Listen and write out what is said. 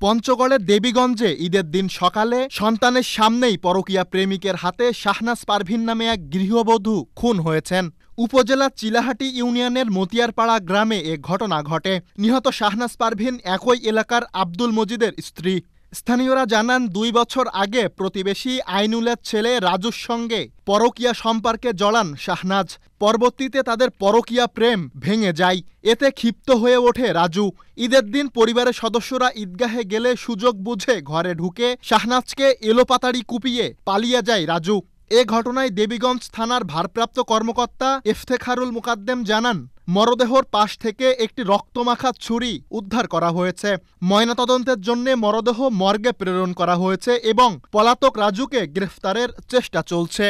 পঞ্চগড়ের দেবীগঞ্জে ঈদের দিন সকালে সন্তানের সামনেই পরকীয়া প্রেমিকের হাতে শাহনাজ পারভীন নামে এক গৃহবধূ খুন হয়েছেন। উপজেলার চিলাহাটি ইউনিয়নের মতিয়ারপাড়া গ্রামে এ ঘটনা ঘটে। নিহত শাহনাজ পারভীন একই এলাকার আব্দুল মজিদের স্ত্রী। স্থানীয়রা জানান, 2 বছর আগে প্রতিবেশী আইনুলের ছেলে রাজুর সঙ্গে পরকীয়া সম্পর্কে জড়ান শাহনাজ। পরবর্তীতে তাদের পরকীয়া প্রেম ভেঙে যায়। এতে ক্ষিপ্ত হয়ে ওঠে রাজু। ঈদের দিন পরিবারের সদস্যরা ঈদগাহে গেলে সুযোগ বুঝে ঘরে ঢুকে শাহনাজকে এলোপাতাড়ি কুপিয়ে পালিয়ে যায় রাজু। এ ঘটনায় দেবীগঞ্জ থানার ভারপ্রাপ্ত কর্মকর্তা ইফতেখারুল মুকাদ্দেম জানান, মরদেহর পাশ থেকে একটি রক্তমাখা ছুরি উদ্ধার করা হয়েছে। ময়নাতদন্তের জন্য মরদেহ মর্গে প্রেরণ করা হয়েছে এবং পলাতক রাজুকে গ্রেফতারের চেষ্টা চলছে।